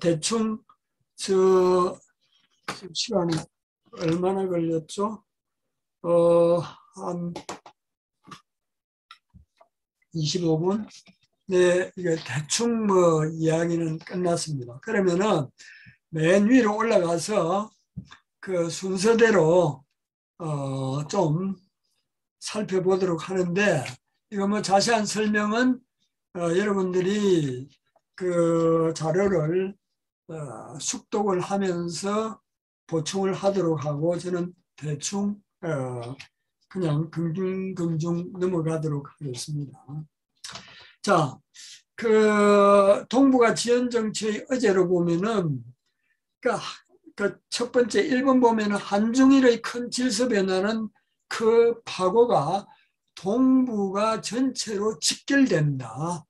대충 지금 시간이 얼마나 걸렸죠? 한 25분? 네, 이게 대충 뭐 이야기는 끝났습니다. 그러면은 맨 위로 올라가서 그 순서대로 좀 살펴보도록 하는데, 이거 뭐 자세한 설명은 여러분들이 그 자료를 숙독을 하면서 보충을 하도록 하고, 저는 대충 그냥 긍중긍중 넘어가도록 하겠습니다. 자, 그 동북아 지원 정치의 어제로 보면은 그 첫 번째 1번 보면은 한중일의 큰 질서 변화는 그 파고가 동북아 전체로 직결된다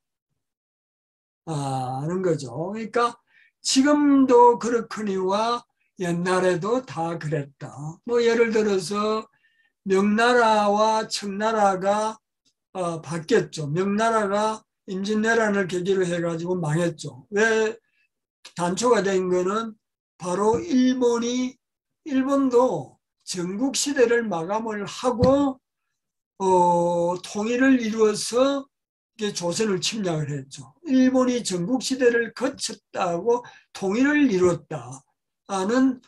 하는 거죠. 그러니까 지금도 그렇거니와 옛날에도 다 그랬다. 뭐 예를 들어서 명나라와 청나라가 바뀌었죠. 명나라가 임진왜란을 계기로 해가지고 망했죠. 왜 단초가 된 거는 바로 일본도 전국시대를 마감을 하고 통일을 이루어서 조선을 침략을 했죠. 일본이 전국시대를 거쳤다고 통일을 이뤘다는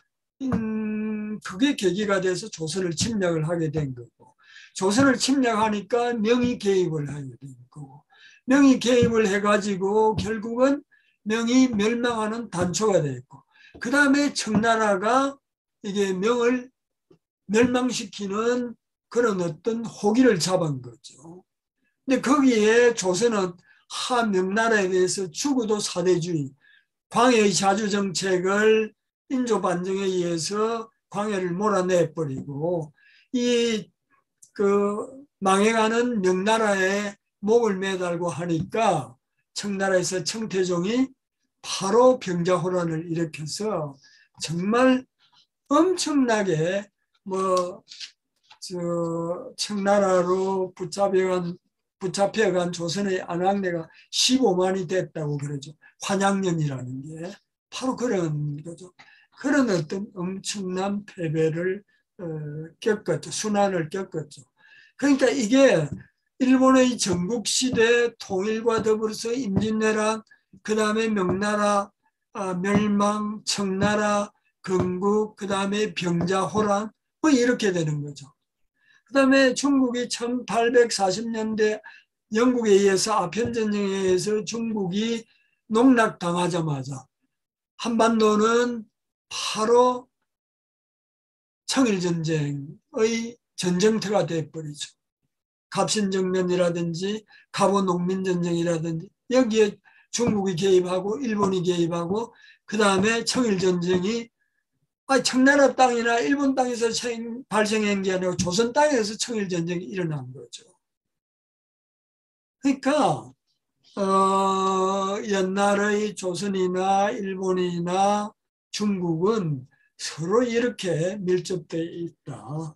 그게 계기가 돼서 조선을 침략을 하게 된 거고, 조선을 침략하니까 명이 개입을 하게 된 거고, 명이 개입을 해가지고 결국은 명이 멸망하는 단초가 됐고, 그 다음에 청나라가 이게 명을 멸망시키는 그런 어떤 호기를 잡은 거죠. 근데 거기에 조선은 하명나라에 대해서 죽어도 사대주의, 광해의 자주정책을 인조반정에 의해서 광해를 몰아내버리고, 이 망해가는 명나라에 목을 매달고 하니까 청나라에서 청태종이 바로 병자호란을 일으켜서 정말 엄청나게 청나라로 붙잡혀간 조선의 안악내가 15만이 됐다고 그러죠. 환양년이라는 게 바로 그런 거죠. 그런 어떤 엄청난 패배를 겪었죠. 순환을 겪었죠. 그러니까 이게 일본의 전국시대 통일과 더불어서 임진왜란, 그 다음에 명나라 멸망, 청나라 건국, 그 다음에 병자호란, 뭐 이렇게 되는 거죠. 그 다음에 중국이 1840년대 영국에 의해서 아편전쟁에 의해서 중국이 농락당하자마자 한반도는 바로 청일전쟁의 전쟁터가 되어버리죠. 갑신정변이라든지 갑오농민전쟁이라든지 여기에 중국이 개입하고 일본이 개입하고, 그 다음에 청일전쟁이 청나라 땅이나 일본 땅에서 발생한 게 아니고 조선 땅에서 청일전쟁이 일어난 거죠. 그러니까 옛날의 조선이나 일본이나 중국은 서로 이렇게 밀접되어 있다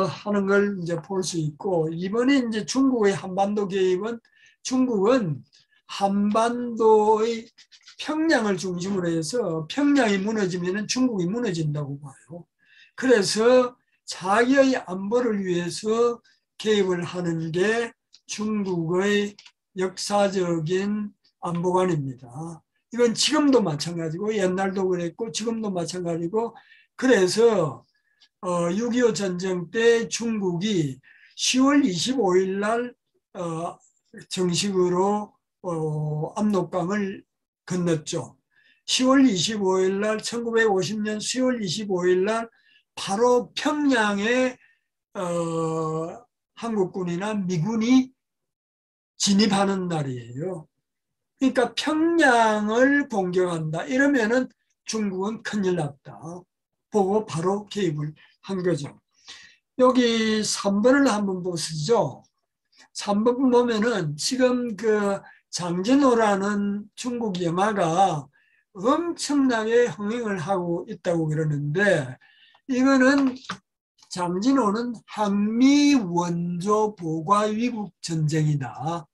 하는 걸 이제 볼 수 있고, 이번에 이제 중국의 한반도 개입은, 중국은 한반도의 평양을 중심으로 해서 평양이 무너지면 중국이 무너진다고 봐요. 그래서 자기의 안보를 위해서 개입을 하는 게 중국의 역사적인 안보관입니다. 이건 지금도 마찬가지고 옛날도 그랬고 지금도 마찬가지고, 그래서 6.25 전쟁 때 중국이 10월 25일 날 정식으로 압록강을 건넜죠. 10월 25일 날 1950년 10월 25일 날 바로 평양에 한국군이나 미군이 진입하는 날이에요. 그러니까 평양을 공격한다 이러면은 중국은 큰일 났다 보고 바로 개입을 한 거죠. 여기 3번을 한번 보시죠. 3번 보면은 지금 그 장진호라는 중국 영화가 엄청나게 흥행을 하고 있다고 그러는데, 이거는 장진호는 한미 원조 보과 위국 전쟁이다.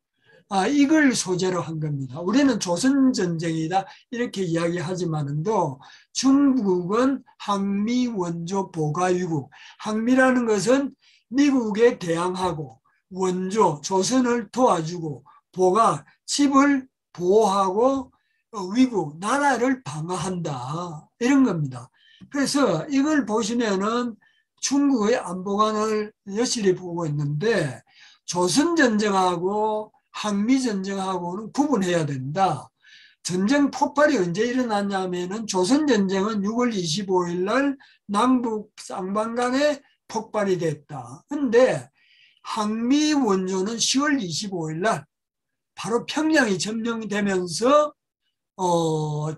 이걸 소재로 한 겁니다. 우리는 조선전쟁이다 이렇게 이야기하지만도 중국은 항미 원조 보가위국, 항미라는 것은 미국에 대항하고 원조 조선을 도와주고 보가 집을 보호하고 위국 나라를 방어한다 이런 겁니다. 그래서 이걸 보시면은 중국의 안보관을 여실히 보고 있는데 조선전쟁하고 항미전쟁하고는 구분해야 된다. 전쟁 폭발이 언제 일어났냐면은 조선전쟁은 6월 25일 날 남북 쌍방간에 폭발이 됐다. 근데 항미 원조는 10월 25일 날 바로 평양이 점령되면서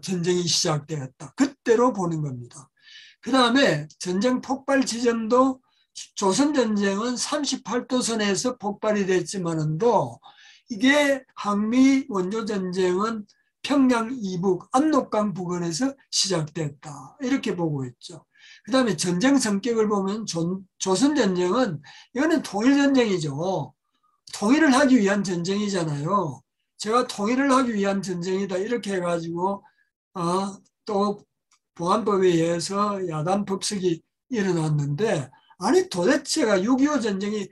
전쟁이 시작되었다. 그때로 보는 겁니다. 그 다음에 전쟁 폭발 지점도 조선전쟁은 38도선에서 폭발이 됐지만도 이게 항미 원조전쟁은 평양 이북 압록강 부근에서 시작됐다. 이렇게 보고 있죠. 그 다음에 전쟁 성격을 보면 조선전쟁은 이거는 통일전쟁이죠. 통일을 하기 위한 전쟁이잖아요. 제가 통일을 하기 위한 전쟁이다 이렇게 해가지고 또 보안법에 의해서 야단 법석이 일어났는데 아니 도대체가 6.25 전쟁이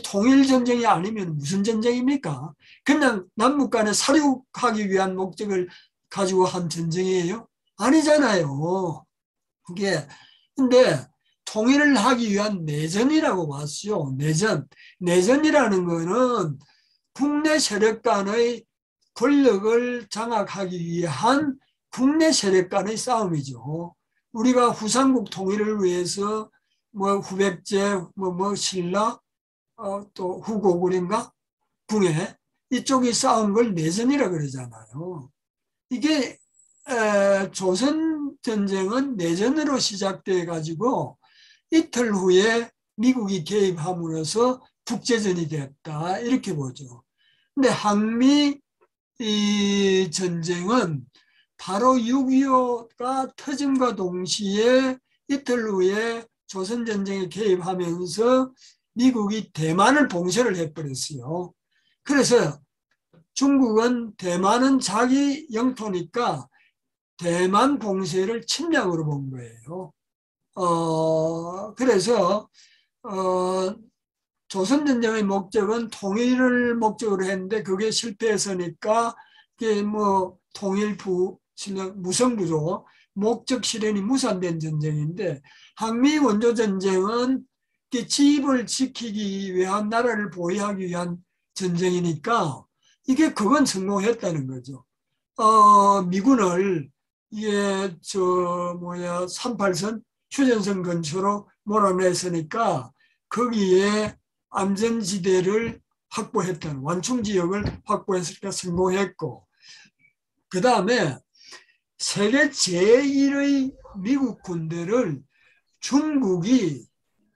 통일 전쟁이 아니면 무슨 전쟁입니까? 그냥 남북 간에 사륙하기 위한 목적을 가지고 한 전쟁이에요? 아니잖아요. 이게 근데 통일을 하기 위한 내전이라고 봤어요. 내전이라는 거는 국내 세력 간의 권력을 장악하기 위한 국내 세력 간의 싸움이죠. 우리가 후삼국 통일을 위해서 후백제, 신라, 또 후고구려인가? 궁예 이쪽이 싸운 걸 내전이라 그러잖아요. 이게 조선 전쟁은 내전으로 시작돼 가지고 이틀 후에 미국이 개입함으로써 국제전이 됐다 이렇게 보죠. 근데 항미 이 전쟁은 바로 6.25가 터짐과 동시에 이틀 후에 조선전쟁에 개입하면서 미국이 대만을 봉쇄를 해버렸어요. 그래서 중국은 대만은 자기 영토니까 대만 봉쇄를 침략으로 본 거예요. 그래서 조선전쟁의 목적은 통일을 목적으로 했는데 그게 실패했으니까 이게 통일부 무성부로 목적 실현이 무산된 전쟁인데 항미 원조 전쟁은 지입을 지키기 위한 나라를 보호하기 위한 전쟁이니까 이게 그건 성공했다는 거죠. 미군을 이게 38선 휴전선 근처로 몰아냈으니까 거기에 안전지대를 확보했던 완충지역을 확보했으니까 성공했고 그 다음에 세계 제1의 미국 군대를 중국이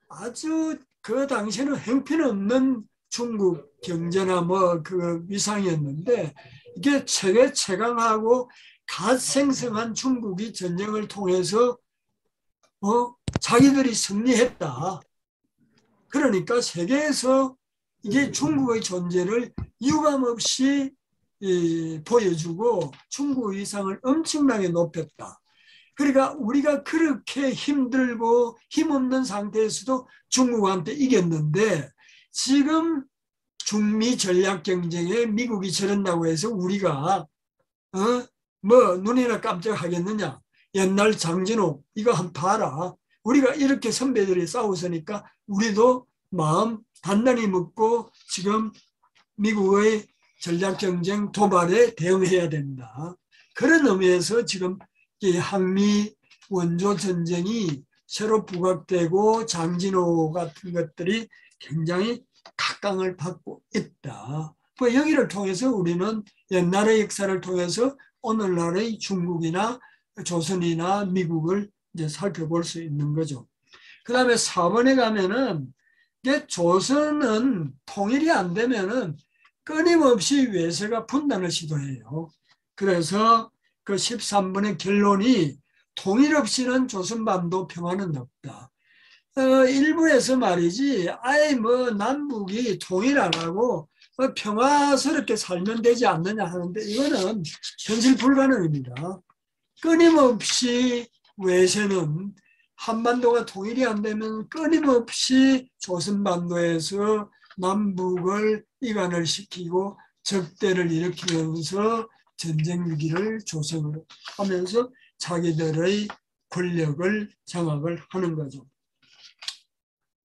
아주 그 당시에는 형편없는 중국 경제나 그 위상이었는데 이게 세계 최강하고 갓 생성한 중국이 전쟁을 통해서 자기들이 승리했다. 그러니까 세계에서 이게 중국의 존재를 유감없이 보여주고 중국 위상을 엄청나게 높였다. 그러니까 우리가 그렇게 힘들고 힘없는 상태에서도 중국한테 이겼는데 지금 중미 전략 경쟁에 미국이 저런다고 해서 우리가 눈이나 깜짝하겠느냐. 옛날 장진호 이거 한번 봐라. 우리가 이렇게 선배들이 싸웠으니까 우리도 마음 단단히 먹고 지금 미국의 전략 경쟁 도발에 대응해야 된다. 그런 의미에서 지금 이 항미 원조 전쟁이 새로 부각되고 장진호 같은 것들이 굉장히 각광을 받고 있다. 여기를 통해서 우리는 옛날의 역사를 통해서 오늘날의 중국이나 조선이나 미국을 이제 살펴볼 수 있는 거죠. 그 다음에 4번에 가면은 이게 조선은 통일이 안 되면은 끊임없이 외세가 분단을 시도해요. 그래서 그 13번의 결론이 통일 없이는 조선반도 평화는 없다. 일부에서 말이지 아예 남북이 통일 안 하고 평화스럽게 살면 되지 않느냐 하는데 이거는 현실 불가능입니다. 끊임없이 외세는 한반도가 통일이 안 되면 끊임없이 조선반도에서 남북을 이간을 시키고 적대를 일으키면서 전쟁 위기를 조성하면서 자기들의 권력을 장악을 하는 거죠.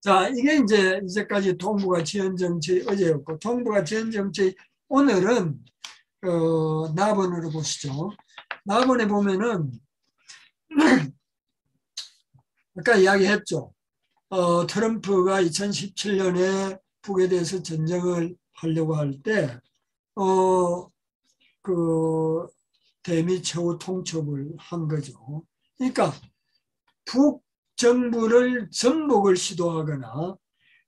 자, 이게 이제까지 동북아 지연 정치 어제였고, 동북아 지연 정치 오늘은 나번으로 보시죠. 나번에 보면은 아까 이야기했죠. 트럼프가 2017년에 북에 대해서 전쟁을 하려고 할 때, 그 대미 최후 통첩을 한 거죠. 그러니까 북 정부를 전복을 시도하거나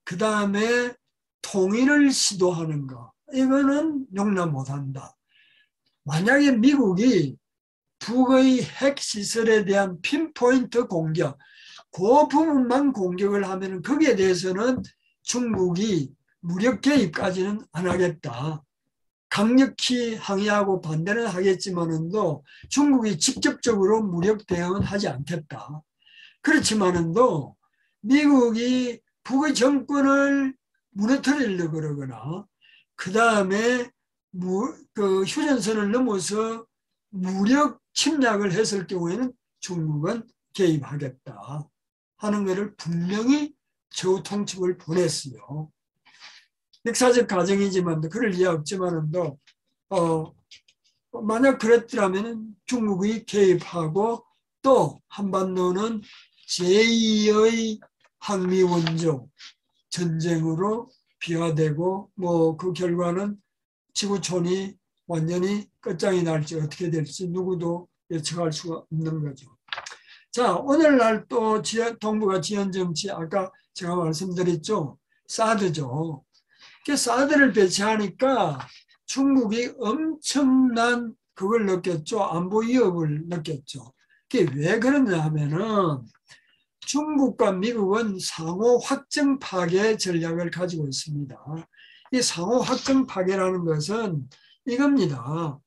그 다음에 통일을 시도하는 거, 이거는 용납 못한다. 만약에 미국이 북의 핵시설에 대한 핀포인트 공격, 그 부분만 공격을 하면 거기에 대해서는 중국이 무력 개입까지는 안 하겠다. 강력히 항의하고 반대는 하겠지만은도 중국이 직접적으로 무력 대응은 하지 않겠다. 그렇지만은도 미국이 북의 정권을 무너뜨리려고 그러거나 그 다음에 그 휴전선을 넘어서 무력 침략을 했을 경우에는 중국은 개입하겠다 하는 것을 분명히 최후 통첩을 보냈어요. 역사적 과정이지만 그럴 이유 없지만도 만약 그랬더라면 중국이 개입하고 또 한반도는 제2의 한미원조 전쟁으로 비화되고 뭐 그 결과는 지구촌이 완전히 끝장이 날지 어떻게 될지 누구도 예측할 수가 없는 거죠. 자, 오늘날 또 동북아 지연정치 아까 제가 말씀드렸죠. 사드죠. 사드를 배치하니까 중국이 엄청난 그걸 느꼈죠. 안보 위협을 느꼈죠. 그게 왜 그러냐 하면은 중국과 미국은 상호 확정 파괴 전략을 가지고 있습니다. 이 상호 확정 파괴라는 것은 이겁니다.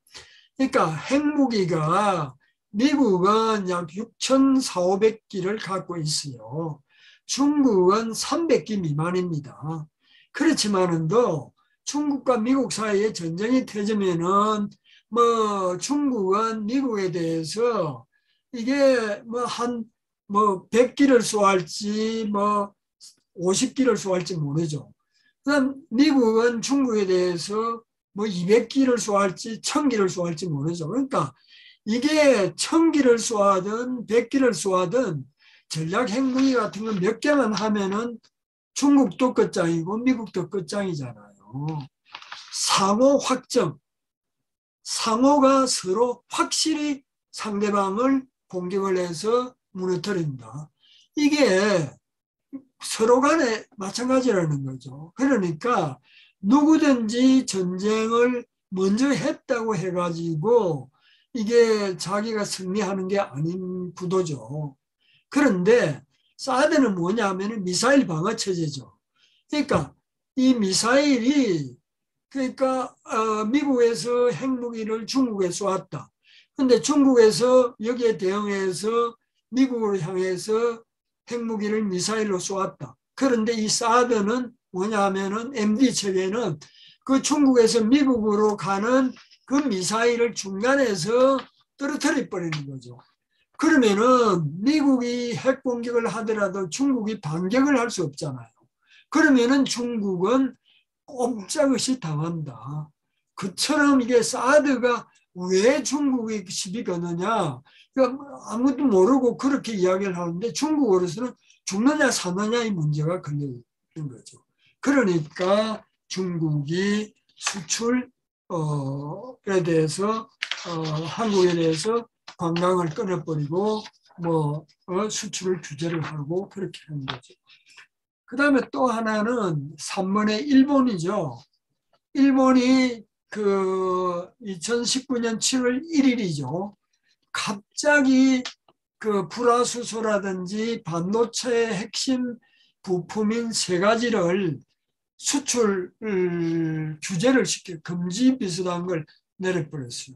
그러니까 핵무기가 미국은 약 6,400기를 갖고 있어요. 중국은 300기 미만입니다. 그렇지만은도 중국과 미국 사이에 전쟁이 터지면은 뭐 중국은 미국에 대해서 이게 뭐 100기를 쏘할지 뭐 50기를 쏘할지 모르죠. 그다음 미국은 중국에 대해서 뭐 200기를 쏘할지 1000기를 쏘할지 모르죠. 그러니까 이게 1000기를 쏘하든 100기를 쏘하든 전략 핵무기 같은 거 몇 개만 하면은 중국도 끝장이고 미국도 끝장이잖아요. 상호 확정. 상호가 서로 확실히 상대방을 공격을 해서 무너뜨린다. 이게 서로 간에 마찬가지라는 거죠. 그러니까 누구든지 전쟁을 먼저 했다고 해가지고 이게 자기가 승리하는 게 아닌 구도죠. 그런데 사드는 뭐냐 하면 미사일 방어 체제죠. 그러니까 이 미사일이 그러니까 미국에서 핵무기를 중국에 쏘았다. 근데 중국에서 여기에 대응해서 미국으로 향해서 핵무기를 미사일로 쏘았다. 그런데 이 사드는 뭐냐 하면은 MD 체계는 그 중국에서 미국으로 가는 그 미사일을 중간에서 떨어뜨려 버리는 거죠. 그러면은 미국이 핵 공격을 하더라도 중국이 반격을 할 수 없잖아요. 그러면은 중국은 꼼짝없이 당한다. 그처럼 이게 사드가 왜 중국이 시비 거느냐? 그러니까 아무도 모르고 그렇게 이야기를 하는데 중국으로서는 죽느냐 사느냐의 문제가 걸려 있는 거죠. 그러니까 중국이 수출에 대해서 한국에 대해서 관광을 끊어버리고 뭐 수출을 규제를 하고 그렇게 하는 거죠. 그 다음에 또 하나는 3번의 일본이죠. 일본이 그 2019년 7월 1일이죠. 갑자기 그 불화수소라든지 반도체의 핵심 부품인 세 가지를 수출 규제를 시켜 금지 비슷한 걸 내려버렸어요.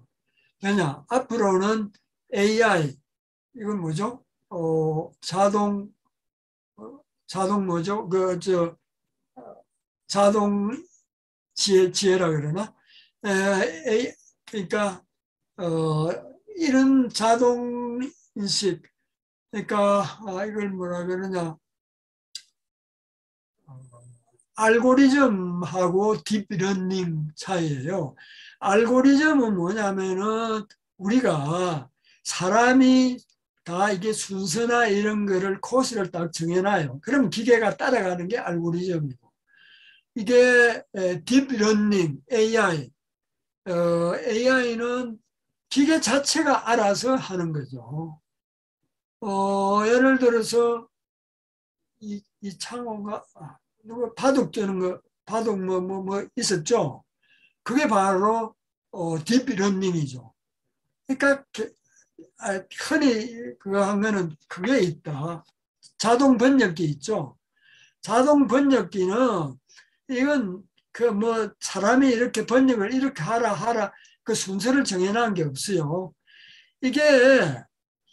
왜냐? 앞으로는 AI 이건 뭐죠? 자동 뭐죠? 자동 지혜라 그러나? 그러니까 이런 자동 인식, 그러니까 이걸 뭐라 그러냐? 알고리즘하고 딥러닝 차이예요. 알고리즘은 뭐냐면은 우리가 사람이 다 이게 순서나 이런 거를 코스를 딱 정해놔요. 그럼 기계가 따라가는 게 알고리즘이고, 이게 딥러닝 AI는 기계 자체가 알아서 하는 거죠. 예를 들어서 이 창호가 누가 바둑 두는 거, 바둑 뭐 있었죠. 그게 바로 딥러닝이죠. 그러니까 흔히 그거 하면은 그게 있다. 자동 번역기 있죠. 자동 번역기는 이건 그 뭐 사람이 이렇게 번역을 이렇게 하라 그 순서를 정해놓은 게 없어요. 이게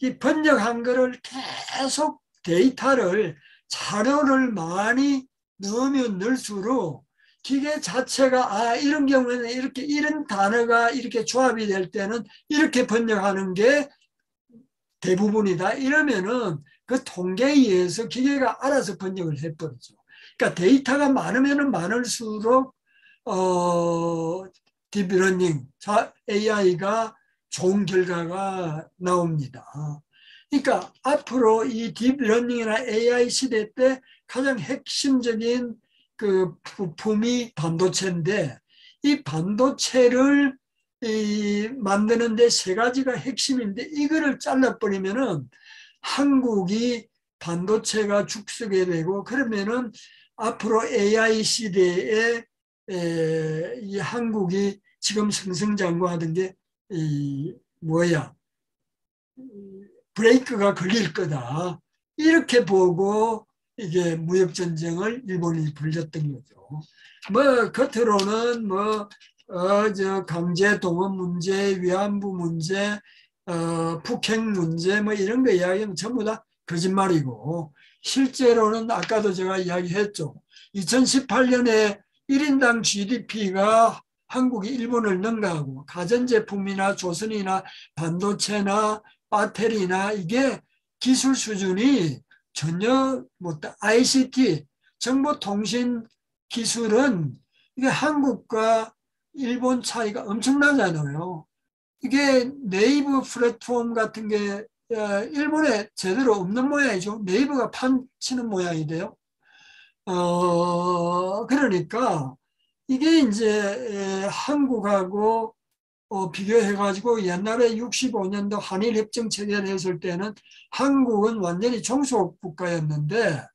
이 번역한 거를 계속 데이터를 자료를 많이 넣으면 넣을수록 기계 자체가 이런 경우에는 이렇게 이런 단어가 이렇게 조합이 될 때는 이렇게 번역하는 게 대부분이다. 이러면은 그 통계에 의해서 기계가 알아서 번역을 해버리죠. 그러니까 데이터가 많으면 많을수록 딥러닝, AI가 좋은 결과가 나옵니다. 그러니까 앞으로 이 딥러닝이나 AI 시대 때 가장 핵심적인 그 부품이 반도체인데 이 반도체를 만드는데 세 가지가 핵심인데 이거를 잘라버리면은 한국이 반도체가 죽쓰게 되고 그러면은 앞으로 AI 시대에 이 한국이 지금 승승장구하던 게 뭐야 브레이크가 걸릴 거다 이렇게 보고 이게 무역전쟁을 일본이 벌였던 거죠. 뭐 겉으로는 저 강제 동원 문제, 위안부 문제, 북핵 문제 뭐 이런 거 이야기하면 전부 다 거짓말이고 실제로는 아까도 제가 이야기했죠. 2018년에 1인당 GDP가 한국이 일본을 능가하고 가전제품이나 조선이나 반도체나 배터리나 이게 기술 수준이 전혀 못 ICT 정보통신 기술은 이게 한국과 일본 차이가 엄청나잖아요. 이게 네이버 플랫폼 같은 게 일본에 제대로 없는 모양이죠. 네이버가 판치는 모양이 돼요. 그러니까 이게 이제 한국하고 비교해가지고 옛날에 65년도 한일협정 체결했을 때는 한국은 완전히 종속 국가였는데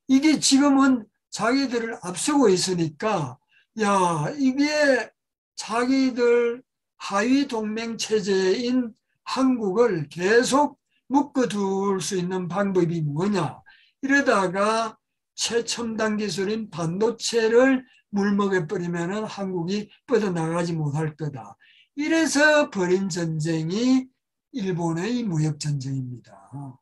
이게 지금은 자기들을 앞서고 있으니까 야 이게 자기들 하위 동맹 체제인 한국을 계속 묶어둘 수 있는 방법이 뭐냐 이러다가 최첨단 기술인 반도체를 물먹여버리면 한국이 뻗어나가지 못할 거다. 이래서 벌인 전쟁이 일본의 무역전쟁입니다.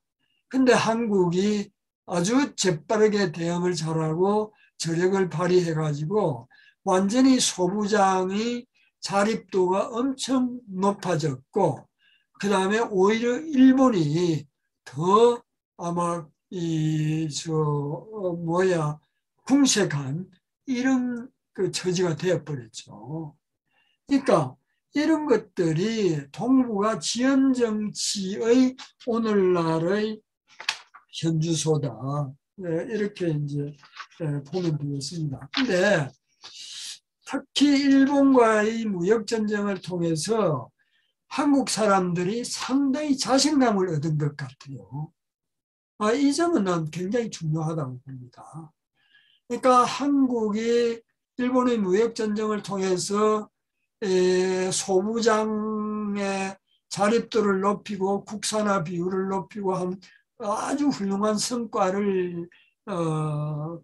근데 한국이 아주 재빠르게 대응을 잘하고 저력을 발휘해가지고 완전히 소부장의 자립도가 엄청 높아졌고 그 다음에 오히려 일본이 더 아마 궁색한 이런 그 처지가 되어버렸죠. 그러니까 이런 것들이 동북아 지연 정치의 오늘날의 현주소다. 이렇게 이제 보면 되겠습니다. 근데 특히 일본과의 무역 전쟁을 통해서 한국 사람들이 상당히 자신감을 얻은 것 같아요. 이 점은 난 굉장히 중요하다고 봅니다. 그러니까 한국이 일본의 무역 전쟁을 통해서 소부장의 자립도를 높이고 국산화 비율을 높이고 한 아주 훌륭한 성과를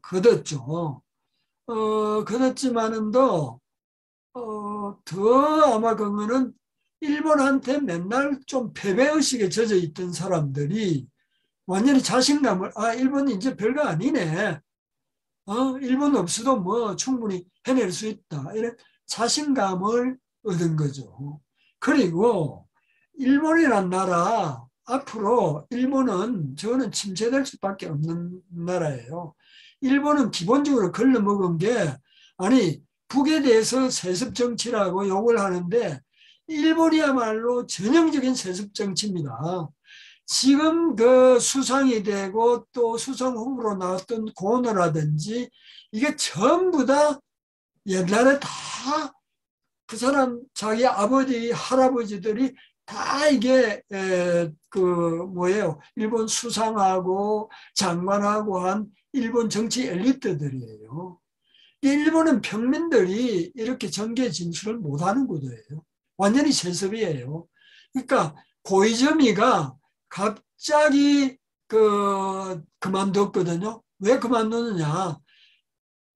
거뒀죠. 그렇지만은도 더 아마 그거는 일본한테 맨날 좀 패배의식에 젖어 있던 사람들이 완전히 자신감을, 일본이 이제 별거 아니네. 일본 없어도 뭐 충분히 해낼 수 있다. 이런 자신감을 얻은 거죠. 그리고 일본이란 나라, 앞으로 일본은 저는 침체될 수밖에 없는 나라예요. 일본은 기본적으로 걸러먹은 게, 아니, 북에 대해서 세습 정치라고 욕을 하는데, 일본이야말로 전형적인 세습 정치입니다. 지금 그 수상이 되고 또 수상 후보로 나왔던 고노라든지 이게 전부 다 옛날에 다 그 사람 자기 아버지 할아버지들이 다 이게 그 뭐예요, 일본 수상하고 장관하고 한 일본 정치 엘리트들이에요. 일본은 평민들이 이렇게 정계 진출을 못하는 구도예요. 완전히 세습이에요. 그러니까 고이즈미가 갑자기 그만뒀거든요. 왜 그만두느냐?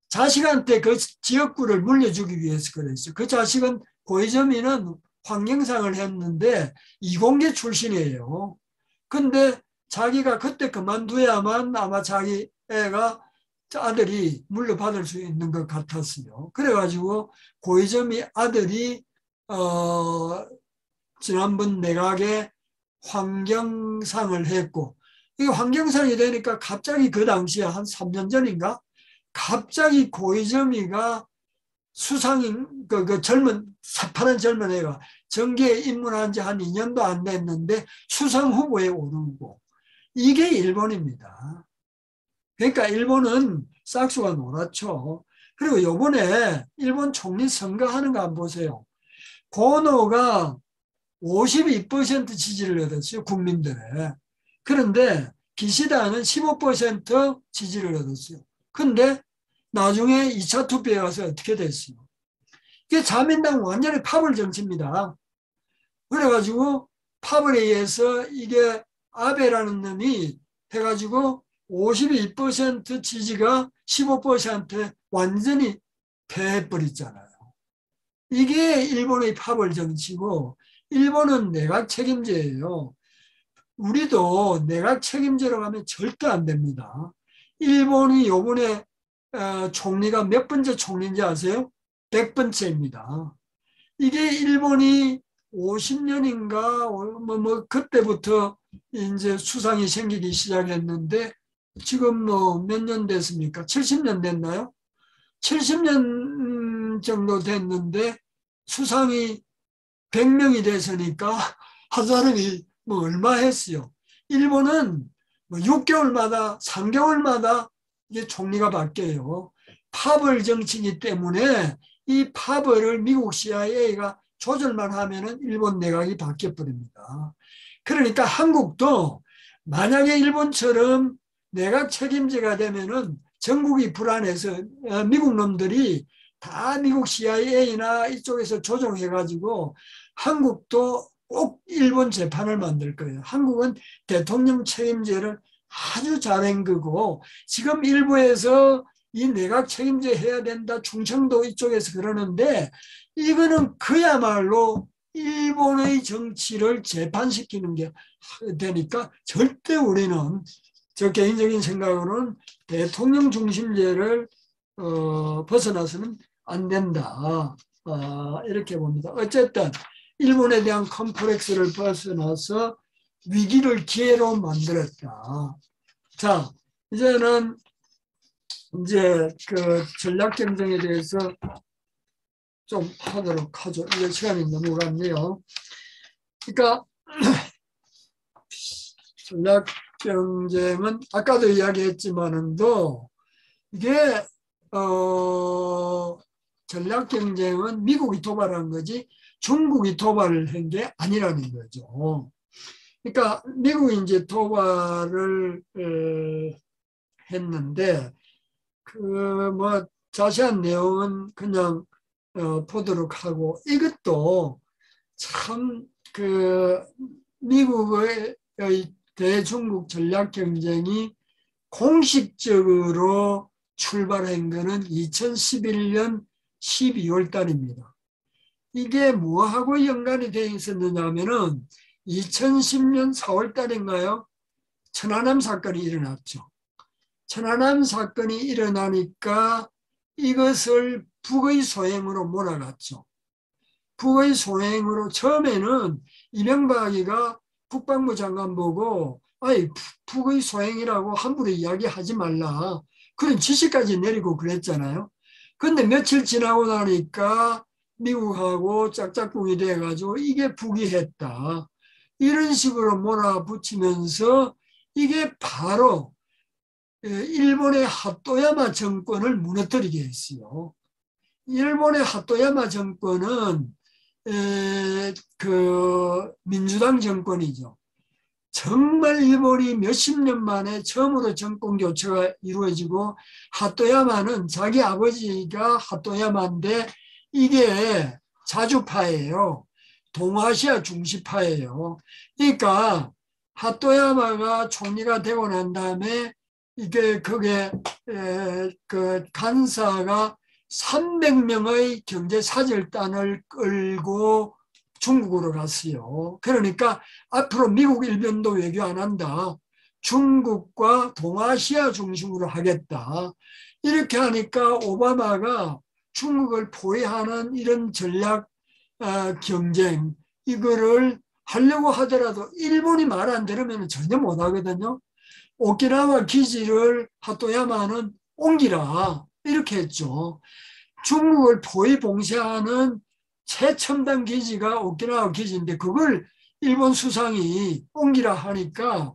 자식한테 그 지역구를 물려주기 위해서 그랬어요. 그 자식은 고이즈미는 환경상을 했는데 이공계 출신이에요. 근데 자기가 그때 그만둬야만 아마 자기 애가 아들이 물려받을 수 있는 것 같았어요. 그래가지고 고이점이 아들이 지난번 내각에 환경상을 했고, 이 환경상이 되니까 갑자기 그 당시에 한 3년 전인가 갑자기 고이점이가 수상인 그 젊은 새파란 젊은 애가 정계에 입문한 지 한 2년도 안 됐는데 수상 후보에 오르고, 이게 일본입니다. 그러니까 일본은 싹수가 노랗죠. 그리고 요번에 일본 총리 선거하는 거 한번 보세요. 고노가 52% 지지를 얻었어요, 국민들의. 그런데 기시다는 15% 지지를 얻었어요. 근데 나중에 2차 투표에 가서 어떻게 됐어요? 이게 자민당 완전히 파벌 정치입니다. 그래가지고 파벌에 의해서 이게 아베라는 놈이 해가지고 52% 지지가 15%에 완전히 패해버렸잖아요. 이게 일본의 파벌 정치고, 일본은 내각 책임제예요. 우리도 내각 책임제로 가면 절대 안 됩니다. 일본이 요번에 총리가 몇 번째 총리인지 아세요? 100번째입니다. 이게 일본이 50년인가 뭐 그때부터 이제 수상이 생기기 시작했는데 지금 뭐 몇 년 됐습니까? 70년 됐나요? 70년 정도 됐는데 수상이 100명이 됐으니까 한 사람이 뭐 얼마 했어요. 일본은 뭐 6개월마다 3개월마다 이게 총리가 바뀌어요. 파벌 정치이기 때문에 이 파벌을 미국 CIA가 조절만 하면은 일본 내각이 바뀌어 버립니다. 그러니까 한국도 만약에 일본처럼 내각 책임제가 되면은 전국이 불안해서 미국 놈들이 다 미국 CIA나 이쪽에서 조종해가지고 한국도 꼭 일본 재판을 만들 거예요. 한국은 대통령 책임제를 아주 잘한 거고, 지금 일부에서 이 내각 책임제 해야 된다, 충청도 이쪽에서 그러는데, 이거는 그야말로 일본의 정치를 재판시키는 게 되니까 절대 우리는, 저 개인적인 생각으로는 대통령 중심제를 벗어나서는 안 된다. 이렇게 봅니다. 어쨌든 일본에 대한 컴플렉스를 벗어나서 위기를 기회로 만들었다. 자, 이제는 이제 그 전략 경쟁에 대해서 좀 하도록 하죠. 이제 시간이 넘어갔네요. 그러니까 전략 경쟁은 아까도 이야기했지만은도 이게 전략 경쟁은 미국이 도발한 거지 중국이 도발을 한 게 아니라는 거죠. 그러니까 미국이 이제 도발을 했는데 그 뭐 자세한 내용은 그냥 보도록 하고, 이것도 참 그 미국의 대중국 전략 경쟁이 공식적으로 출발한 거는 2011년 12월 달입니다. 이게 뭐하고 연관이 되어 있었느냐면은 2010년 4월 달인가요? 천안함 사건이 일어났죠. 천안함 사건이 일어나니까 이것을 북의 소행으로 몰아갔죠. 북의 소행으로 처음에는 이명박이가 국방부 장관 보고 아이 북의 소행이라고 함부로 이야기하지 말라. 그런 지시까지 내리고 그랬잖아요. 근데 며칠 지나고 나니까 미국하고 짝짝꿍이 돼가지고 이게 북이 했다. 이런 식으로 몰아붙이면서 이게 바로 일본의 하토야마 정권을 무너뜨리게 했어요. 일본의 하토야마 정권은 그 민주당 정권이죠. 정말 일본이 몇십 년 만에 처음으로 정권 교체가 이루어지고 하토야마는 자기 아버지가 하토야마인데 이게 자주파예요. 동아시아 중시파예요. 그러니까 하토야마가 총리가 되고 난 다음에 이게 그게 그 간사가 300명의 경제사절단을 끌고 중국으로 갔어요. 그러니까 앞으로 미국 일변도 외교 안 한다. 중국과 동아시아 중심으로 하겠다. 이렇게 하니까 오바마가 중국을 포위하는 이런 전략 경쟁 이거를 하려고 하더라도 일본이 말 안 들으면 전혀 못 하거든요. 오키나와 기지를 하토야마는 옮기라 이렇게 했죠. 중국을 포위 봉쇄하는 최첨단 기지가 오키나와 기지인데 그걸 일본 수상이 옮기라 하니까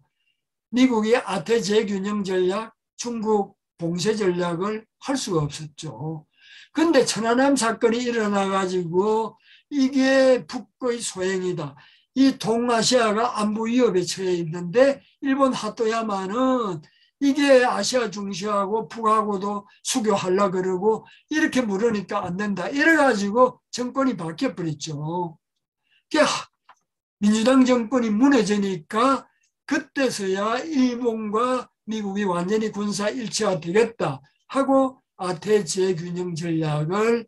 미국이 아태 재균형 전략, 중국 봉쇄 전략을 할 수가 없었죠. 그런데 천안함 사건이 일어나가지고 이게 북의 소행이다. 이 동아시아가 안보 위협에 처해 있는데 일본 하토야마는 이게 아시아 중시하고 북하고도 수교하려고 그러고 이렇게 물으니까 안 된다. 이래가지고 정권이 바뀌어버렸죠. 민주당 정권이 무너지니까 그때서야 일본과 미국이 완전히 군사 일체화 되겠다 하고 아태 재균형 전략을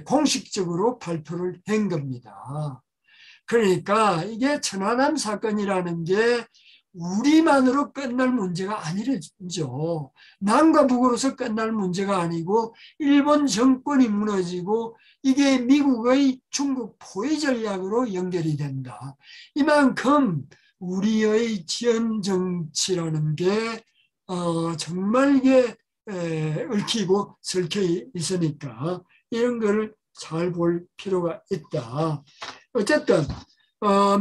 공식적으로 발표를 한 겁니다. 그러니까 이게 천안함 사건이라는 게 우리만으로 끝날 문제가 아니죠. 남과 북으로서 끝날 문제가 아니고 일본 정권이 무너지고 이게 미국의 중국 포위 전략으로 연결이 된다. 이만큼 우리의 지연 정치라는 게 정말 이게 얽히고 설켜 있으니까 이런 걸 잘 볼 필요가 있다. 어쨌든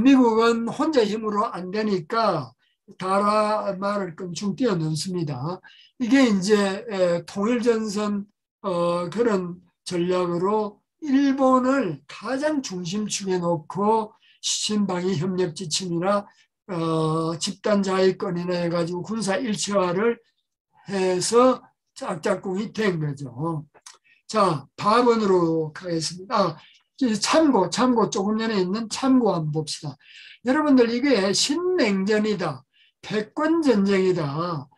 미국은 혼자 힘으로 안 되니까 다라 말을 껑충 뛰어넘습니다. 이게 이제 통일전선 그런 전략으로 일본을 가장 중심축에 놓고 신방위 협력 지침이나 집단자위권이나 해가지고 군사 일체화를 해서 짝짝꿍이 된 거죠. 자, 밥원으로 가겠습니다. 참고 조금 전에 있는 참고 한번 봅시다. 여러분들 이게 신냉전이다. 패권전쟁이다.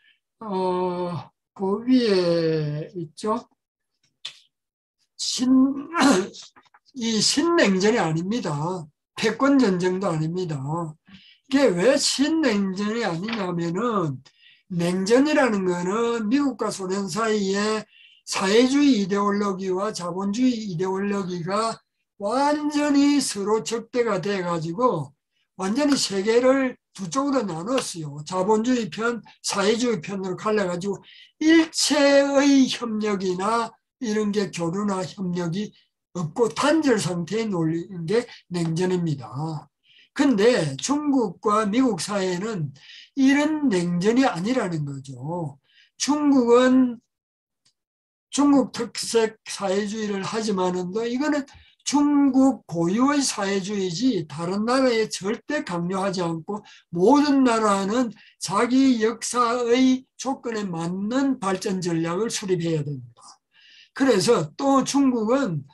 그 위에 있죠. 이 신냉전이 아닙니다. 패권전쟁도 아닙니다. 이게 왜 신냉전이 아니냐면은 냉전이라는 거는 미국과 소련 사이에 사회주의 이데올로기와 자본주의 이데올로기가 완전히 서로 적대가 돼가지고 완전히 세계를 두 쪽으로 나눴어요. 자본주의 편, 사회주의 편으로 갈라가지고 일체의 협력이나 이런 게 교류나 협력이 없고 단절 상태에 놓인 게 냉전입니다. 근데 중국과 미국 사이에는 이런 냉전이 아니라는 거죠. 중국은 중국 특색 사회주의를 하지만은도 이거는 중국 고유의 사회주의지 다른 나라에 절대 강요하지 않고 모든 나라는 자기 역사의 조건에 맞는 발전 전략을 수립해야 됩니다. 그래서 또 중국은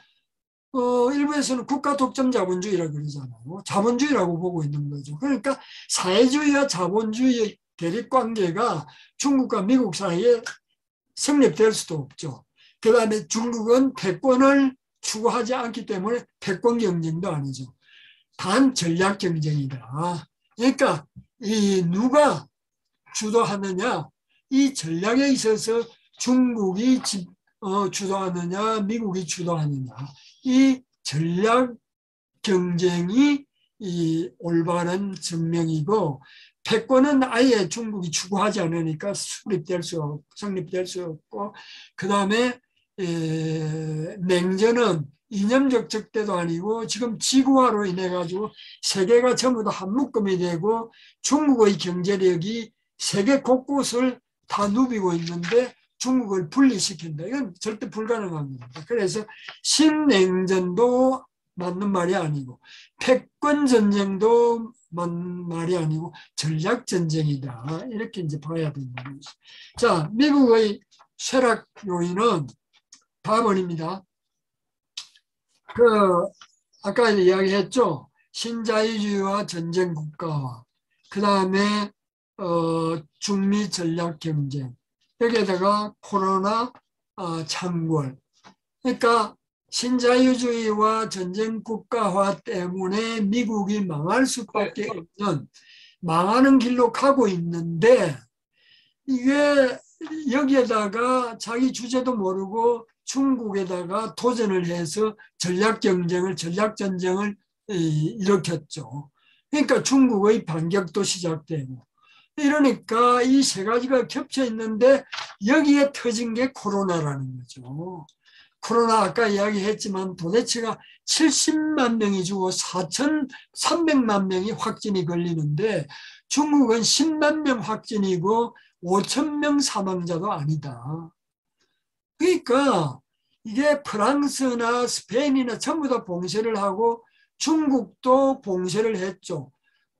일부에서는 국가 독점 자본주의라고 그러잖아요. 자본주의라고 보고 있는 거죠. 그러니까 사회주의와 자본주의의 대립관계가 중국과 미국 사이에 성립될 수도 없죠. 그 다음에 중국은 패권을 추구하지 않기 때문에 패권 경쟁도 아니죠. 단 전략 경쟁이다. 그러니까 이 누가 주도하느냐, 이 전략에 있어서 중국이 주도하느냐, 미국이 주도하느냐, 이 전략 경쟁이 이 올바른 증명이고, 패권은 아예 중국이 추구하지 않으니까 성립될 수 없고, 그 다음에 냉전은 이념적 적대도 아니고 지금 지구화로 인해 가지고 세계가 전부 다 한 묶음이 되고 중국의 경제력이 세계 곳곳을 다 누비고 있는데 중국을 분리시킨다. 이건 절대 불가능한 겁니다. 그래서 신냉전도 맞는 말이 아니고 패권 전쟁도 맞는 말이 아니고 전략 전쟁이다. 이렇게 이제 봐야 된다는 것이죠. 자, 미국의 쇠락 요인은 4번입니다. 아까 이야기했죠. 신자유주의와 전쟁 국가화. 그 다음에 중미 전략 경쟁. 여기에다가 코로나 창궐. 그러니까 신자유주의와 전쟁 국가화 때문에 미국이 망할 수밖에 없는 망하는 길로 가고 있는데 이게 여기에다가 자기 주제도 모르고 중국에다가 도전을 해서 전략 전쟁을 일으켰죠. 그러니까 중국의 반격도 시작되고 이러니까 이 세 가지가 겹쳐 있는데 여기에 터진 게 코로나라는 거죠. 코로나 아까 이야기했지만 도대체가 70만 명이 죽고 4,300만 명이 확진이 걸리는데 중국은 10만 명 확진이고 5천 명 사망자도 아니다. 그러니까 이게 프랑스나 스페인이나 전부 다 봉쇄를 하고 중국도 봉쇄를 했죠.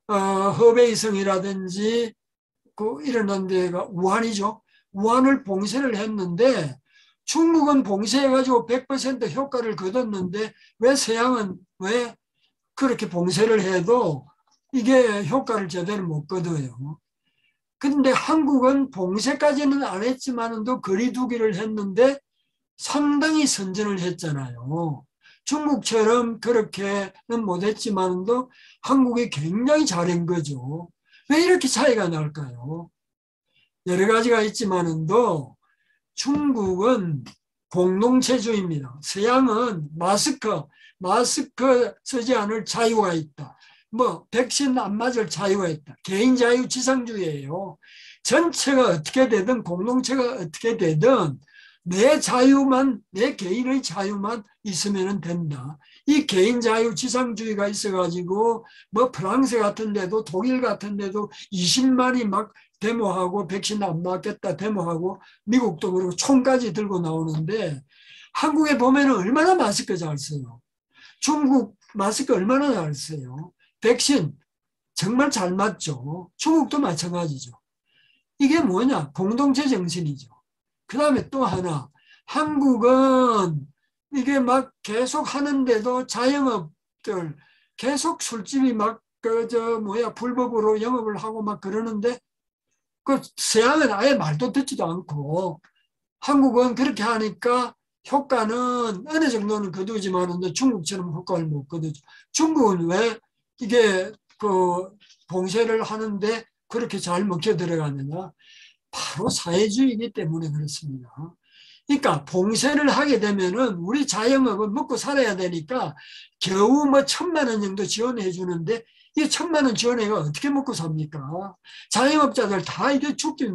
허베이성이라든지 일어난 데가 우한이죠. 우한을 봉쇄를 했는데 중국은 봉쇄해가지고 100% 효과를 거뒀는데 왜 서양은 왜 그렇게 봉쇄를 해도 이게 효과를 제대로 못 거둬요. 근데 한국은 봉쇄까지는 안 했지만도 거리두기를 했는데 상당히 선전을 했잖아요. 중국처럼 그렇게는 못했지만도 한국이 굉장히 잘한 거죠. 왜 이렇게 차이가 날까요? 여러 가지가 있지만도 중국은 공동체주의입니다. 서양은 마스크 쓰지 않을 자유가 있다. 백신 안 맞을 자유가 있다. 개인 자유 지상주의예요. 전체가 어떻게 되든 공동체가 어떻게 되든 내 자유만, 내 개인의 자유만 있으면 된다. 이 개인 자유 지상주의가 있어가지고 프랑스 같은 데도 독일 같은 데도 20만이 막 데모하고 백신 안 맞겠다 데모하고 미국도 그리고 총까지 들고 나오는데 한국에 보면은 얼마나 마스크 잘 써요. 중국 마스크 얼마나 잘 써요. 백신 정말 잘 맞죠. 중국도 마찬가지죠. 이게 뭐냐? 공동체 정신이죠. 그 다음에 또 하나, 한국은 이게 막 계속 하는데도 자영업들 계속 술집이 막 불법으로 영업을 하고 막 그러는데 서양은 아예 말도 듣지도 않고 한국은 그렇게 하니까 효과는 어느 정도는 거두지만 중국처럼 효과를 못 거두죠. 중국은 왜 이게 봉쇄를 하는데 그렇게 잘 먹혀 들어가느냐? 바로 사회주의이기 때문에 그렇습니다. 그러니까 봉쇄를 하게 되면은 우리 자영업은 먹고 살아야 되니까 겨우 1,000만 원 정도 지원해 주는데 이 1,000만 원 지원해가 어떻게 먹고 삽니까? 자영업자들 다 이게 죽게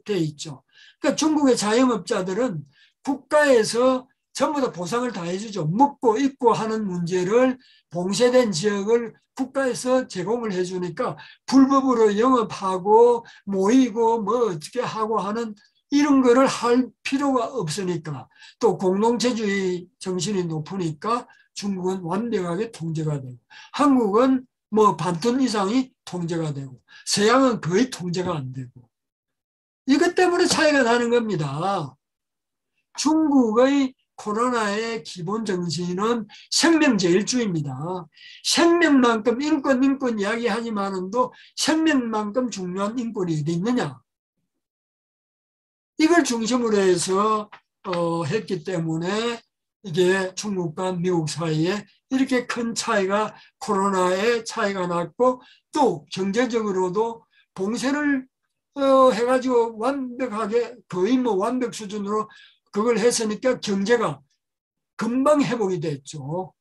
돼 있죠. 그러니까 중국의 자영업자들은 국가에서 전부 다 보상을 다 해주죠. 먹고 입고 하는 문제를 봉쇄된 지역을 국가에서 제공을 해주니까 불법으로 영업하고 모이고 어떻게 하고 하는 이런 거를 할 필요가 없으니까 또 공동체주의 정신이 높으니까 중국은 완벽하게 통제가 되고 한국은 반톤 이상이 통제가 되고 서양은 거의 통제가 안 되고 이것 때문에 차이가 나는 겁니다. 중국의 코로나의 기본 정신은 생명제일주의입니다. 생명만큼 인권 이야기하지만도 생명만큼 중요한 인권이 어디 있느냐? 이걸 중심으로 해서 했기 때문에 이게 중국과 미국 사이에 이렇게 큰 차이가 코로나에 차이가 났고 또 경제적으로도 봉쇄를 해가지고 완벽하게 거의 뭐 완벽 수준으로 그걸 했으니까 경제가 금방 회복이 됐죠.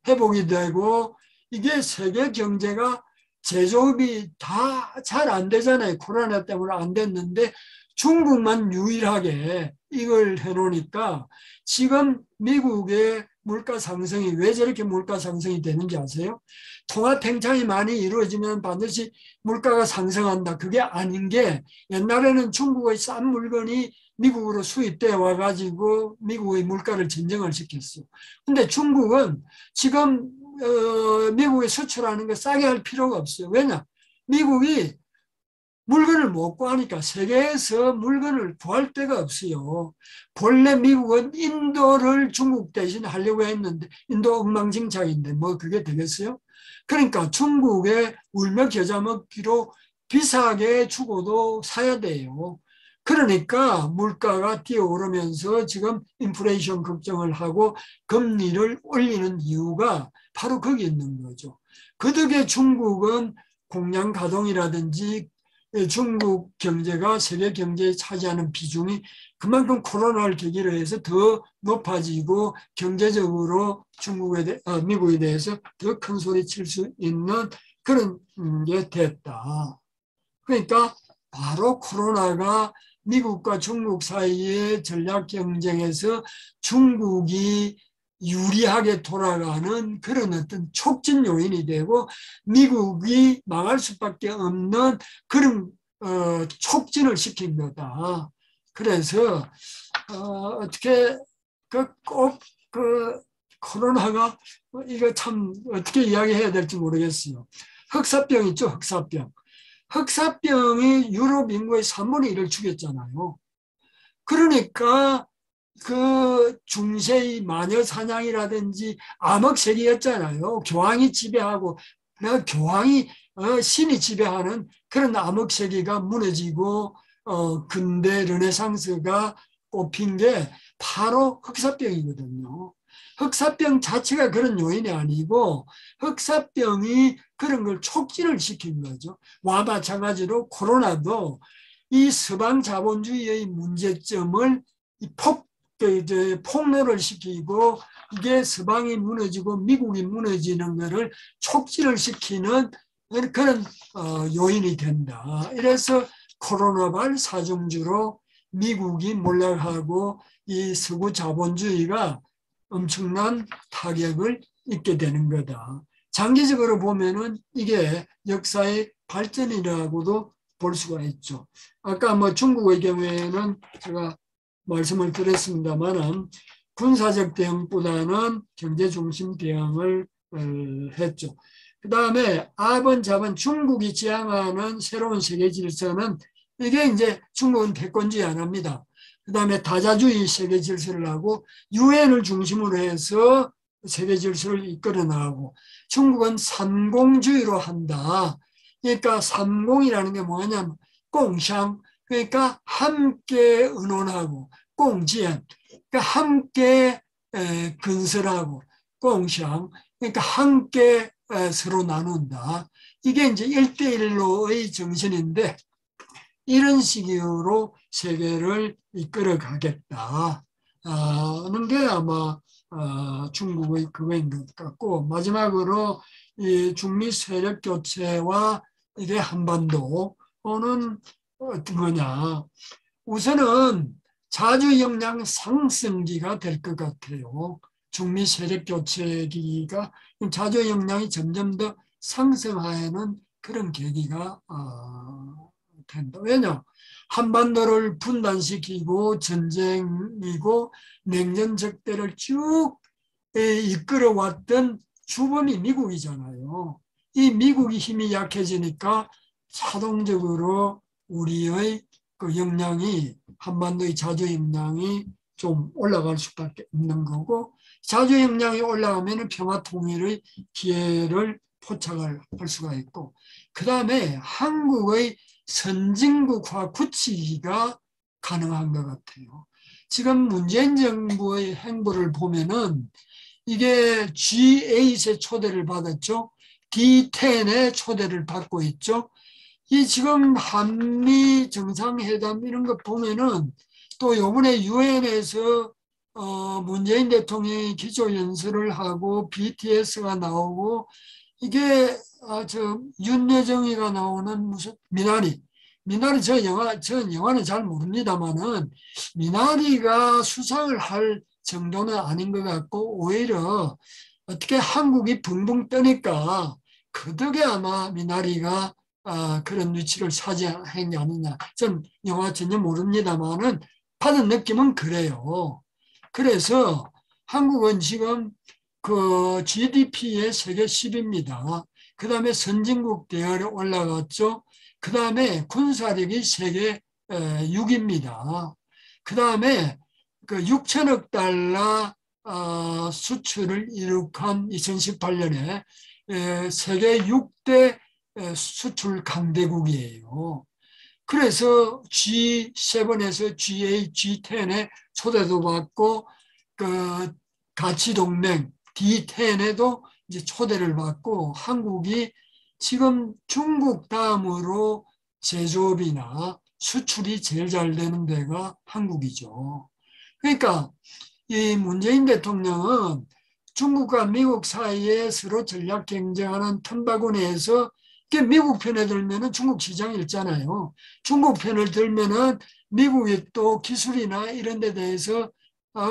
회복이 되고 이게 세계 경제가 제조업이 다 잘 안 되잖아요. 코로나 때문에 안 됐는데 중국만 유일하게 이걸 해놓으니까 지금 미국의 물가 상승이 왜 저렇게 물가 상승이 되는지 아세요? 통화 팽창이 많이 이루어지면 반드시 물가가 상승한다. 그게 아닌 게 옛날에는 중국의 싼 물건이 미국으로 수입돼 와가지고 미국의 물가를 진정을 시켰어. 근데 중국은 지금 미국에 수출하는 거 싸게 할 필요가 없어요. 왜냐? 미국이 물건을 못 구하니까 세계에서 물건을 구할 데가 없어요. 본래 미국은 인도를 중국 대신 하려고 했는데 인도 엉망진창인데 뭐 그게 되겠어요? 그러니까 중국에 울며 겨자 먹기로 비싸게 주고도 사야 돼요. 그러니까 물가가 뛰어오르면서 지금 인플레이션 걱정을 하고 금리를 올리는 이유가 바로 거기 있는 거죠. 그 덕에 중국은 공장 가동이라든지 중국 경제가 세계 경제에 차지하는 비중이 그만큼 코로나를 계기로 해서 더 높아지고 경제적으로 미국에 대해서 더 큰 소리 칠 수 있는 그런 게 됐다. 그러니까 바로 코로나가 미국과 중국 사이의 전략 경쟁에서 중국이 유리하게 돌아가는 그런 어떤 촉진 요인이 되고 미국이 망할 수밖에 없는 그런 촉진을 시킨 거다. 그래서 어떻게 꼭 코로나가 이거 참 어떻게 이야기해야 될지 모르겠어요. 흑사병 있죠, 흑사병. 흑사병이 유럽 인구의 3분의 1을 죽였잖아요. 그러니까 그 중세의 마녀 사냥이라든지 암흑세계였잖아요. 교황이 지배하고 교황이 신이 지배하는 그런 암흑세계가 무너지고 근대 르네상스가 꼽힌 게 바로 흑사병이거든요. 흑사병 자체가 그런 요인이 아니고 흑사병이 그런 걸 촉진을 시킨 거죠. 와 마찬가지로 코로나도 이 서방 자본주의의 문제점을 폭로를 시키고 이게 서방이 무너지고 미국이 무너지는 것을 촉진을 시키는 그런 요인이 된다. 이래서 코로나발 사중주로 미국이 몰락하고 이 서구 자본주의가 엄청난 타격을 입게 되는 거다. 장기적으로 보면은 이게 역사의 발전이라고도 볼 수가 있죠. 아까 뭐 중국의 경우에는 제가 말씀을 드렸습니다만은 군사적 대응보다는 경제 중심 대응을 했죠. 그 다음에 아번잡은 중국이 지향하는 새로운 세계 질서는 이게 이제 중국은 패권주의 안 합니다. 그 다음에 다자주의 세계 질서를 하고 유엔을 중심으로 해서 세계 질서를 이끌어 나가고 중국은 삼공주의로 한다. 그러니까 삼공이라는 게 뭐냐면 공상, 그러니까 함께 의논하고 공지연, 그러니까 함께 건설하고 공상, 그러니까 함께 서로 나눈다. 이게 이제 1대1로의 정신인데 이런 식으로 세계를 이끌어 가겠다 하는 게 아마 중국의 그거인 것 같고 마지막으로 이 중미 세력 교체와 이게 한반도는 어떤 거냐. 우선은 자주 역량 상승기가 될 것 같아요. 중미 세력 교체기가 자주 역량이 점점 더 상승하는 그런 계기가 된다. 왜냐? 한반도를 분단시키고 전쟁이고 냉전 적대를 쭉 이끌어왔던 주범이 미국이잖아요. 이 미국이 힘이 약해지니까 자동적으로 우리의 그 역량이 한반도의 자주 역량이 좀 올라갈 수밖에 없는 거고 자주 역량이 올라가면 평화 통일의 기회를 포착을 할 수가 있고 그 다음에 한국의 선진국화 굳히기가 가능한 것 같아요. 지금 문재인 정부의 행보를 보면은 이게 G8의 초대를 받았죠. D10의 초대를 받고 있죠. 이 지금 한미 정상회담 이런 거 보면은 또 요번에 유엔에서 문재인 대통령이 기조연설을 하고 BTS가 나오고 이게 저 윤여정이가 나오는 무슨 미나리 저 영화는 잘 모릅니다만은 미나리가 수상을 할 정도는 아닌 것 같고 오히려 어떻게 한국이 붕붕 뜨니까 그 덕에 아마 미나리가 그런 위치를 차지한 게 아니냐. 전 영화 전혀 모릅니다만은 받은 느낌은 그래요. 그래서 한국은 지금 그 GDP의 세계 10입니다. 그 다음에 선진국 대열에 올라갔죠. 그 다음에 군사력이 세계 6입니다. 그 다음에 그 6천억 달러 수출을 이룩한 2018년에 세계 6대 수출 강대국이에요. 그래서 G7에서 G8, G10에 초대도 받고 그 가치동맹 D10에도 이제 초대를 받고 한국이 지금 중국 다음으로 제조업이나 수출이 제일 잘 되는 데가 한국이죠. 그러니까 이 문재인 대통령은 중국과 미국 사이에 서로 전략 경쟁하는 틈바구니에서 미국 편에 들면은 중국 시장이 있잖아요. 중국 편을 들면은 미국이 또 기술이나 이런 데 대해서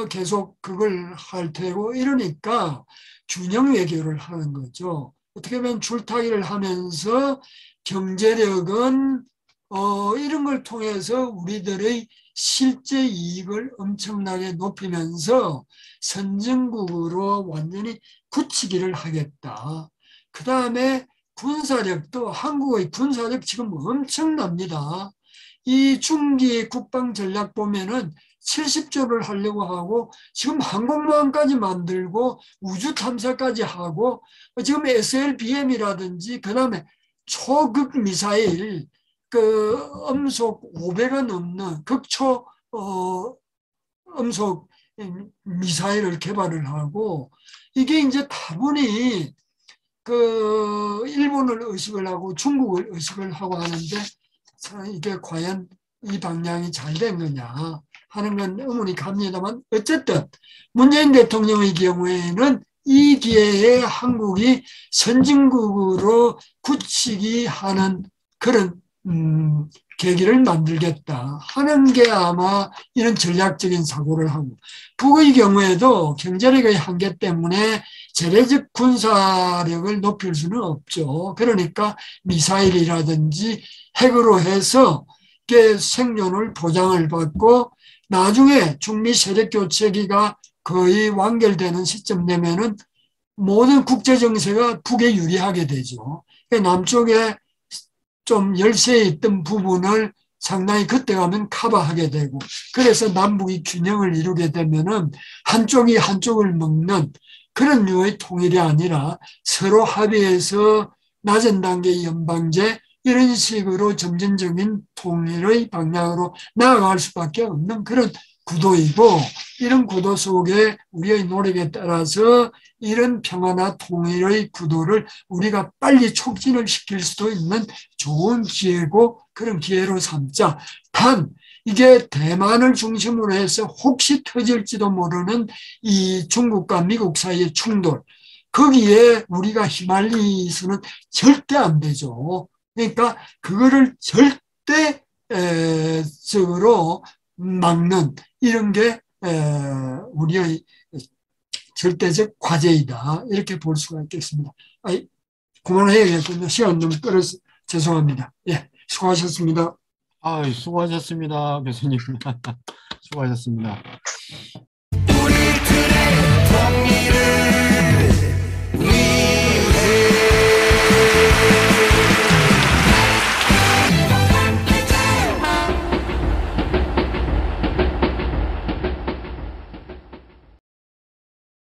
계속 그걸 할 테고 이러니까 균형 외교를 하는 거죠. 어떻게 보면 줄타기를 하면서 경제력은 이런 걸 통해서 우리들의 실제 이익을 엄청나게 높이면서 선진국으로 완전히 굳히기를 하겠다. 그 다음에 군사력도 한국의 군사력 지금 엄청납니다. 이 중기 국방 전략 보면은 70조를 하려고 하고 지금 항공모함까지 만들고 우주 탐사까지 하고 지금 SLBM이라든지 그다음에 초극 미사일 그 음속 500가 넘는 극초 음속 미사일을 개발을 하고 이게 이제 다분히 그 일본을 의식을 하고 중국을 의식을 하고 하는데 이게 과연 이 방향이 잘 된 거냐 하는 건 의문이 갑니다만 어쨌든 문재인 대통령의 경우에는 이 기회에 한국이 선진국으로 굳히기 하는 그런 계기를 만들겠다 하는 게 아마 이런 전략적인 사고를 하고 북의 경우에도 경제력의 한계 때문에 재래적 군사력을 높일 수는 없죠. 그러니까 미사일이라든지 핵으로 해서 생존을 보장을 받고 나중에 중미 세력 교체기가 거의 완결되는 시점 되면은 모든 국제 정세가 북에 유리하게 되죠. 남쪽에 좀 열세에 있던 부분을 상당히 그때 가면 커버하게 되고 그래서 남북이 균형을 이루게 되면은 한쪽이 한쪽을 먹는 그런 류의 통일이 아니라 서로 합의해서 낮은 단계 연방제 이런 식으로 점진적인 통일의 방향으로 나아갈 수밖에 없는 그런 구도이고 이런 구도 속에 우리의 노력에 따라서 이런 평화나 통일의 구도를 우리가 빨리 촉진을 시킬 수도 있는 좋은 기회고 그런 기회로 삼자. 단 이게 대만을 중심으로 해서 혹시 터질지도 모르는 이 중국과 미국 사이의 충돌 거기에 우리가 휘말리서는 절대 안 되죠. 그러니까 그거를 절대적으로 막는 이런 게 우리의 절대적 과제이다. 이렇게 볼 수가 있겠습니다. 그만해야겠군요. 시간 좀 끌어서 죄송합니다. 예, 수고하셨습니다. 수고하셨습니다, 교수님. 수고하셨습니다. 우리들의 통일을